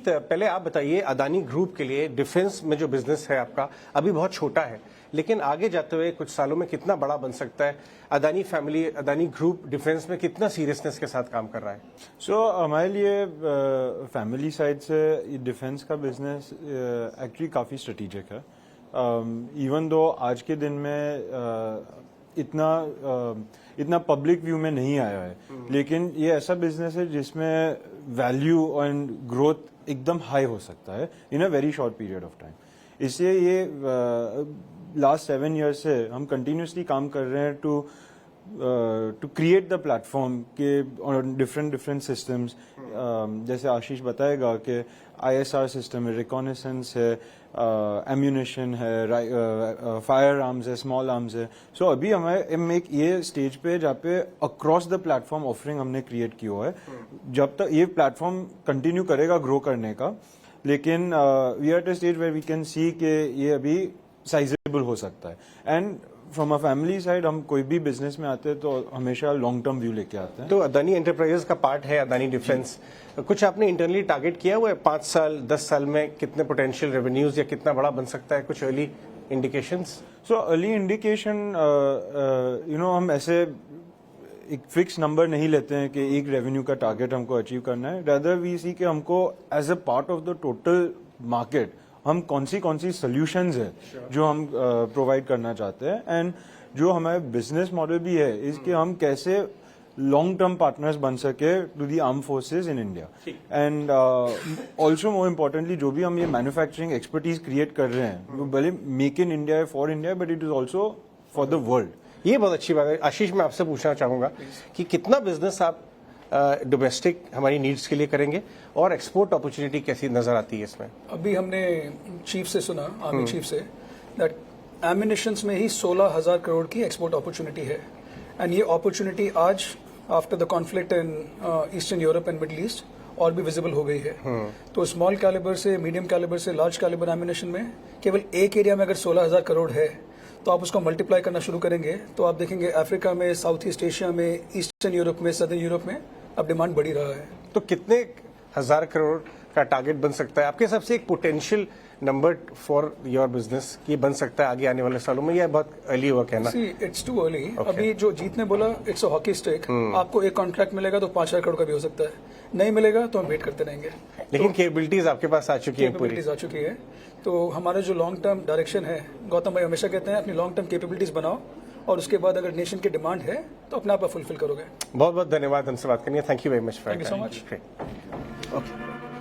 अजीत, पहले आप बताइए, अदानी ग्रुप के लिए डिफेंस में जो बिजनेस है आपका अभी बहुत छोटा है, लेकिन आगे जाते हुए कुछ सालों में कितना बड़ा बन सकता है? Adani family, Adani group defence में कितना सीरियसनेस के साथ काम कर रहा है? हमारे लिए फैमिली साइड से डिफेंस का बिजनेस एक्चुअली काफ़ी स्ट्रेटेजिक है। इवन दो आज के दिन में इतना पब्लिक व्यू में नहीं आया है, लेकिन ये ऐसा बिजनेस है जिसमें वैल्यू एंड ग्रोथ एकदम हाई हो सकता है in a very short period of time. इसलिए ये लास्ट 7 ईयर्स से हम कंटिन्यूसली काम कर रहे हैं टू क्रिएट द प्लेटफॉर्म के डिफरेंट सिस्टम्स। जैसे आशीष बताएगा कि ISR सिस्टम है, रिकॉनेसेंस है, एम्यूनेशन है, फायर आर्म्स है, स्मॉल आर्म्स है। सो अभी हम एक ये स्टेज पे जहाँ पे अक्रॉस द प्लेटफॉर्म ऑफरिंग हमने क्रिएट किया है। जब तक ये प्लेटफॉर्म कंटिन्यू करेगा ग्रो करने का, लेकिन we are at a stage where we can see कि ये अभी साइजेबल हो सकता है। And from a family side हम कोई भी बिजनेस में आते हैं तो हमेशा लॉन्ग टर्म व्यू लेके आते हैं। तो अदानी एंटरप्राइजेस का पार्ट है अदानी डिफेंस, कुछ आपने इंटरनली टारगेट किया हुआ है 5 साल 10 साल में कितने पोटेंशियल रेवेन्यूज या कितना बड़ा बन सकता है? कुछ अर्ली इंडिकेशंस? अर्ली इंडिकेशन हम ऐसे एक फिक्स नंबर नहीं लेते हैं कि एक रेवेन्यू का टारगेट हमको अचीव करना है। रादर वी सी कि हमको as a part of the total market हम कौन सी सॉल्यूशंस है जो हम प्रोवाइड करना चाहते हैं, एंड जो हमारे बिजनेस मॉडल भी है इसके हम कैसे लॉन्ग टर्म पार्टनर्स बन सके to the armed forces in India. And also more importantly जो भी हम ये मैन्युफैक्चरिंग एक्सपर्टीज क्रिएट कर रहे हैं वो भले मेक इन इंडिया है for India, but it is also for the world. ये बहुत अच्छी बात है। आशीष, मैं आपसे पूछना चाहूंगा कि कितना बिजनेस आप डोमेस्टिक हमारी नीड्स के लिए करेंगे और एक्सपोर्ट अपॉर्चुनिटी कैसी नजर आती है इसमें? अभी हमने चीफ से सुना, आर्मी चीफ से, दैट एम्यूनिशंस में ही 16,000 करोड़ की एक्सपोर्ट अपॉर्चुनिटी है। एंड ये अपॉर्चुनिटी आज after the conflict in eastern Europe and middle east और भी विजिबल हो गई है। तो स्मॉल कैलिबर से मीडियम कैलिबर से लार्ज कैलिबर एम्यूनिशन में केवल एक एरिया में अगर 16,000 करोड़ है तो आप उसको मल्टीप्लाई करना शुरू करेंगे तो आप देखेंगे अफ्रीका में, साउथ ईस्ट एशिया में, ईस्टर्न यूरोप में, सदर्न यूरोप में अब डिमांड बढ़ी रहा है। तो कितने हजार करोड़ का टारगेट बन सकता है आपके हिसाब से? एक potential number for your business की बन सकता है आगे आने वाले सालों में, या बहुत अर्ली हुआ कहना? It's too early. अभी जो जीत ने बोला इट्स अ हॉकी स्टिक। आपको एक कॉन्ट्रैक्ट मिलेगा तो 5,000 करोड़ का भी हो सकता है, नहीं मिलेगा तो हम वेट करते रहेंगे। लेकिन कैपेबिलिटीज आपके पास आ चुकी है, कैपेबिलिटीज आ चुकी है। तो हमारा जो लॉन्ग टर्म डायरेक्शन है, गौतम भाई हमेशा कहते हैं अपनी लॉन्ग टर्म कैपेबिलिटीज बनाओ और उसके बाद अगर नेशन की डिमांड है तो अपने आप फुलफिल करोगे। बहुत बहुत धन्यवाद हमसे बात करनी है। Thank you very much. Thank you so much. Okay.